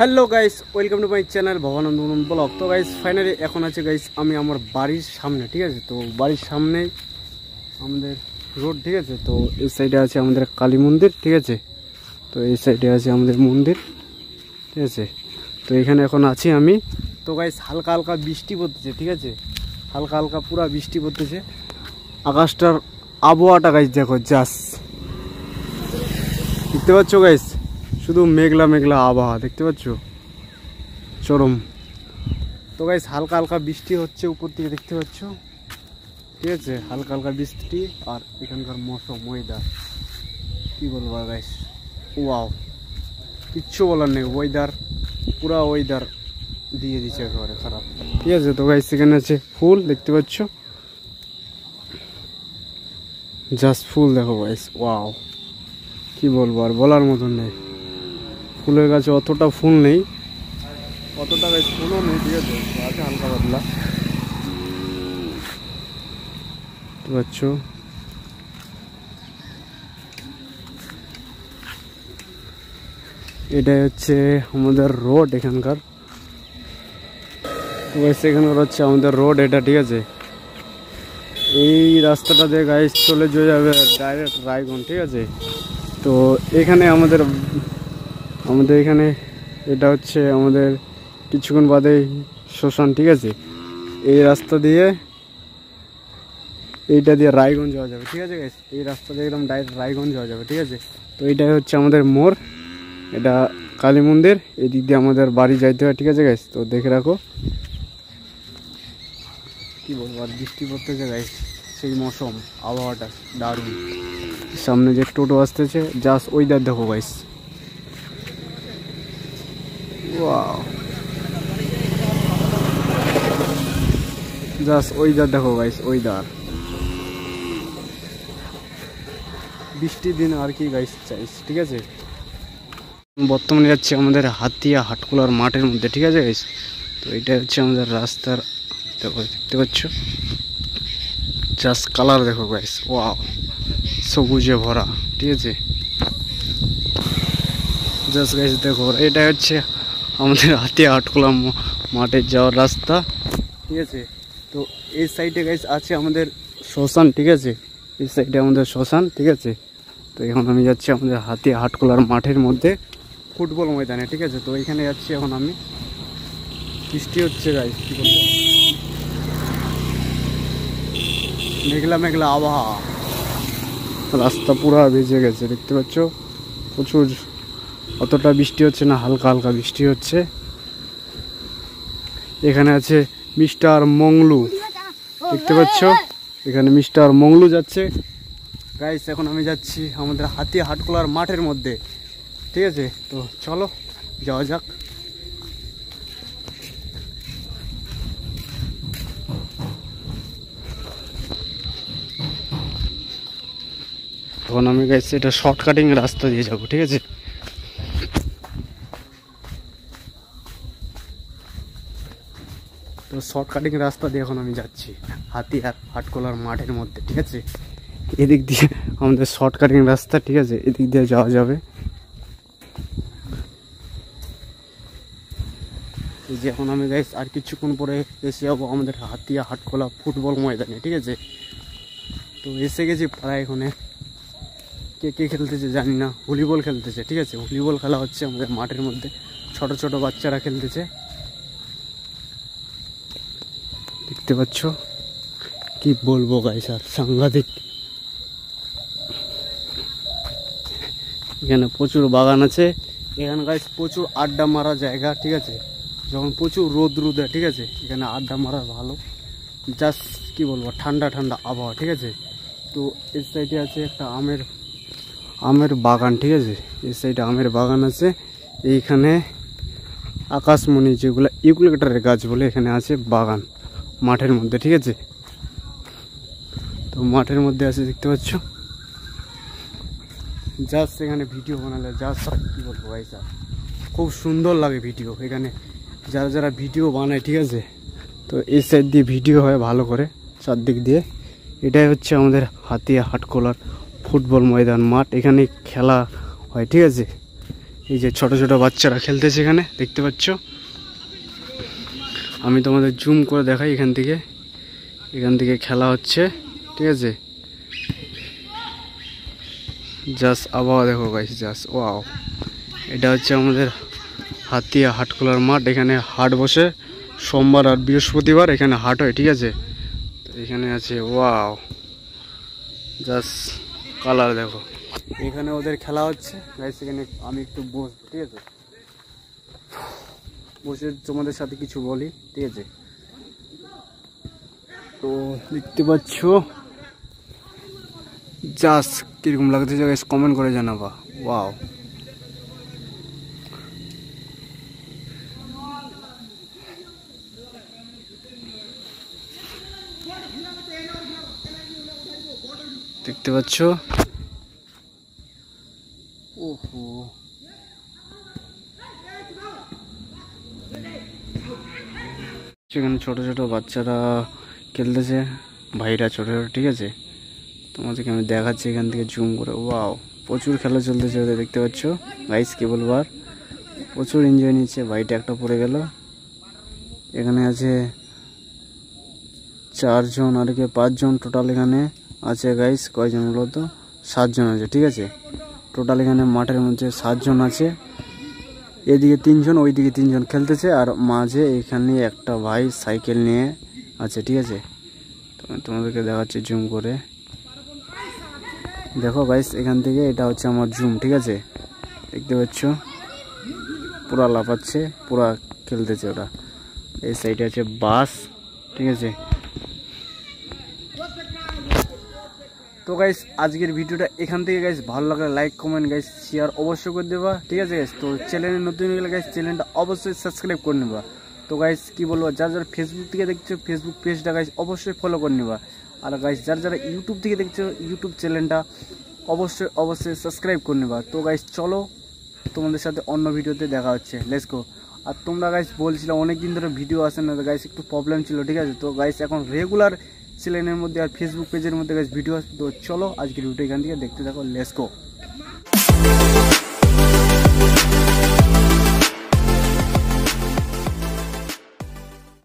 Hello guys, welcome to my channel Bhabananda blog. তো guys finally এখন আছে গাইস আমি আমার বাড়ির সামনে, ঠিক আছে। তো বাড়ির সামনেই আমাদের রোড, ঠিক আছে। তো এই সাইডে আছে আমাদের কালী মন্দির, ঠিক আছে। তো এই সাইডে আছে আমাদের মন্দির, ঠিক আছে। তো এখানে এখন আছি আমি। তো গাইস হালকা হালকা বৃষ্টি পড়তেছে, ঠিক আছে। হালকা হালকা পুরা বৃষ্টি পড়তেছে। আকাশটার আবহাওয়াটা গাইস দেখো, জাস্ট দেখতে পাচ্ছ গাইস, শুধু মেঘলা মেঘলা আবহাওয়া দেখতে পাচ্ছ, চরম। তো গাইস হালকা হালকা বৃষ্টি হচ্ছে উপর থেকে দেখতে পাচ্ছ, ঠিক আছে। হালকা হালকা বৃষ্টি আর এখানকার মৌসুম ওয়েদার কি বলবো গাইস, ওয়াও, কিচ্ছু বলার নেই। ওয়েদার পুরা ওয়েদার দিয়ে দিচ্ছে একেবারে খারাপ, ঠিক আছে। তো গাইস এখানে আছে ফুল দেখতে পাচ্ছ, জাস্ট ফুল দেখো গাইস, ওয়াও, কি বলবো আর বলার মতন নেই। ফুলের গাছে অতটা ফুল নেই, অতটা গাছ ফুলও নেই, ঠিক আছে। আছে হালকা পাতলা, বুঝতে পারছো। এটাই হচ্ছে আমাদের রোড এখানকার। তো এখানকার হচ্ছে আমাদের রোড এটা, ঠিক আছে। এই রাস্তাটা দিয়ে গাইস চলে যাবে ডাইরেক্ট রায়গঞ্জ, ঠিক আছে। তো এখানে আমাদের এখানে এটা হচ্ছে আমাদের কিছুক্ষণ বাদে শ্মশান, ঠিক আছে। এই রাস্তা দিয়ে এইটা দিয়ে রায়গঞ্জ যাওয়া যাবে, ঠিক আছে গাইস। এই রাস্তা দিয়ে একদম ডাইরেক্ট রায়গঞ্জ যাওয়া যাবে, ঠিক আছে। তো এইটাই হচ্ছে আমাদের মোড়, এটা কালী মন্দির। এই দিক দিয়ে আমাদের বাড়ি যাইতে হয়, ঠিক আছে গাইস। তো দেখে রাখো, কি বলবো আর, বৃষ্টি পড়তেছে গাইস, সেই মৌসুম আবহাওয়াটা দারুণ। সামনে যে টোটো আসতেছে, জাস্ট ওয়েদার দেখো গাইস, ওয়াও, জাস্ট ওয়েদার দেখো গাইস, ওয়েদার। বৃষ্টির দিন আর কি গাইস চাইস, ঠিক আছে। বর্তমানে যাচ্ছে আমাদের হাতিয়া হাটকুলার মাঠের মধ্যে, ঠিক আছে গাইস। তো এটা হচ্ছে আমাদের রাস্তার, দেখো দেখতে পাচ্ছ, জাস্ট কালার দেখো গাইস, ওয়াও, সবুজে ভরা, ঠিক আছে। জাস্ট গাইস দেখো, এটা হচ্ছে আমাদের হাতিয়া হাটকুলা মাঠে যাওয়ার রাস্তা, ঠিক আছে। তো এই সাইডে গাইস আছে আমাদের শ্মশান, ঠিক আছে। এই সাইডে আমাদের শ্মশান, ঠিক আছে। তো এখন আমি যাচ্ছি আমাদের হাতিয়া হাটকুলার মাঠের মধ্যে ফুটবল ময়দানে, ঠিক আছে। তো এখানে যাচ্ছি এখন আমি। বৃষ্টি হচ্ছে গাইস, কি বলবো, মেঘলা মেঘলা আবহাওয়া, রাস্তা পুরা ভিজে গেছে দেখতে পাচ্ছ। প্রচুর, অতটা বৃষ্টি হচ্ছে না, হালকা হালকা বৃষ্টি হচ্ছে। এখানে আছে মিস্টার মংলু, দেখতে পাচ্ছ, এখানে মিস্টার মংলু যাচ্ছে গাইস। এখন আমি যাচ্ছি আমাদের হাতিয়া হাটকুলার মাঠের মধ্যে, ঠিক আছে। তো চলো যাওয়া যাক। এখন আমি গাইস এটা শর্টকাটিং রাস্তা দিয়ে যাবো, ঠিক আছে। তো শর্টকাটিং রাস্তা দিয়ে এখন আমি যাচ্ছি হাতিয়া হাটকুলার মাঠের মধ্যে, ঠিক আছে। এদিক দিয়ে আমাদের শর্টকাটিং রাস্তা, ঠিক আছে, এদিক দিয়ে যাওয়া যাবে। এই যে এখন আমি গাইস আর কিছুক্ষণ পরে এসে যাবো আমাদের হাতিয়া হাটকুলা ফুটবল ময়দানে, ঠিক আছে। তো এসে গেছি প্রায়, এখানে কে কে খেলতেছে জানি না, ভলিবল খেলতেছে, ঠিক আছে। ভলিবল খেলা হচ্ছে আমাদের মাঠের মধ্যে, ছোট ছোট বাচ্চারা খেলতেছে, দেখতে পাচ্ছ। কি বলবো গাইস আর, সাংঘাতিক। এখানে প্রচুর বাগান আছে, এখানে গাইস প্রচুর আড্ডা মারা জায়গা, ঠিক আছে। যখন প্রচুর রোদ রোদে, ঠিক আছে, এখানে আড্ডা মারা ভালো, জাস্ট কি বলবো, ঠান্ডা ঠান্ডা আবহাওয়া, ঠিক আছে। তো এই সাইডে আছে একটা আমের বাগান, ঠিক আছে। এই সাইডে আমের বাগান আছে। এইখানে আকাশমণি, যেগুলো ইউক্যালিপটাসের গাছ বলে, এখানে আছে বাগান মাঠের মধ্যে, ঠিক আছে। তো মাঠের মধ্যে আছে দেখতে পাচ্ছ, জাস্ট এখানে ভিডিও বানালে জাস্ট কি বলবো ভাই স্যার, খুব সুন্দর লাগে ভিডিও এখানে, যারা যারা ভিডিও বানায়, ঠিক আছে। তো এই সাইড দিয়ে ভিডিও হয় ভালো করে, চারদিক দিয়ে। এটাই হচ্ছে আমাদের হাতিয়া হাটকুলার ফুটবল ময়দান মাঠ, এখানে খেলা হয়, ঠিক আছে। এই যে ছোট ছোট বাচ্চারা খেলতেছে এখানে দেখতে পাচ্ছ। আমি তোমাদের জুম করে দেখাই এখান থেকে খেলা হচ্ছে, ঠিক আছে। জাস্ট আবহাওয়া দেখো গাইস, জাস্ট ওয়াও। এটা হচ্ছে আমাদের হাতিয়া হাটখোলার মাঠ। এখানে হাট বসে সোমবার আর বৃহস্পতিবার, এখানে হাট হয়, ঠিক আছে। তো এখানে আছে ওয়াও, জাস্ট কালার দেখো। এখানে ওদের খেলা হচ্ছে গাইস। এখানে আমি একটু বসবো, ঠিক আছে, বসে তোমাদের সাথে কিছু বলি, ঠিক আছে। তো দেখতে পাচ্ছ জাস্ট কিরকম লাগতেছে গাইস, কমেন্ট করে জানাবা। ওয়াও, দেখতে পাচ্ছ। ওহো, সেখানে ছোট ছোট বাচ্চারা খেলতেছে, ভাইরা ছোট ছোট, ঠিক আছে। তোমাদেরকে আমি দেখাচ্ছি এখান থেকে জুম করে। ওয়াও, প্রচুর খেলা চলতেছে ওদের, দেখতে পাচ্ছ গাইস। কি বলবো আর, প্রচুর এনজয় নিচ্ছে। ভাইটা একটা পড়ে গেল। এখানে আছে 4 জন আর কি 5 জন টোটাল এখানে আছে গাইস। কয়জন বলো তো? 7 জন আছে, ঠিক আছে। টোটাল এখানে মাঠের মধ্যে 7 জন আছে। এদিকে 3 জন, ওইদিকে 3 জন খেলতেছে। আর মাঝে এখানে একটা ভাই সাইকেল নিয়ে আছে, ঠিক আছে। তোমাদেরকে দেখাচ্ছি জুম করে, দেখো গাইস। এখান থেকে এটা হচ্ছে আমার জুম, ঠিক আছে। দেখতে পাচ্ছ পুরা লাফাচ্ছে, পুরা খেলতেছে ওরা। এই সাইডে আছে বাস, ঠিক আছে। তো গাইস আজকের ভিডিওটা এখান থেকে গাইস ভালো লাগলে লাইক কমেন্ট গাইস শেয়ার অবশ্যই করে দেবা, ঠিক আছে গাইস। তো চ্যানেলে নতুন হয়ে গেলে গাইস চ্যানেলটা অবশ্যই সাবস্ক্রাইব করে নেবা। তো গাইস কি বলবো, যারা যারা ফেসবুক থেকে দেখছো ফেসবুক পেজটা গাইস অবশ্যই ফলো করে নেবা। আর গাইস যারা যারা ইউটিউব থেকে দেখছো ইউটিউব চ্যানেলটা অবশ্যই সাবস্ক্রাইব করে নেবা। তো গাইস চলো তোমাদের সাথে অন্য ভিডিওতে দেখা হচ্ছে, লেটস গো। আর তোমরা গাইস বলছিলে অনেকদিন ধরে ভিডিও আসে না, গাইস একটু প্রবলেম ছিল, ঠিক আছে। তো গাইস এখন রেগুলার চ্যানেলের মধ্যে আর ফেসবুক পেজের মধ্যে গাইস ভিডিও আসবে। তো চলো আজকের ভিডিও এখান থেকে দেখতে থাকো, লেটস গো।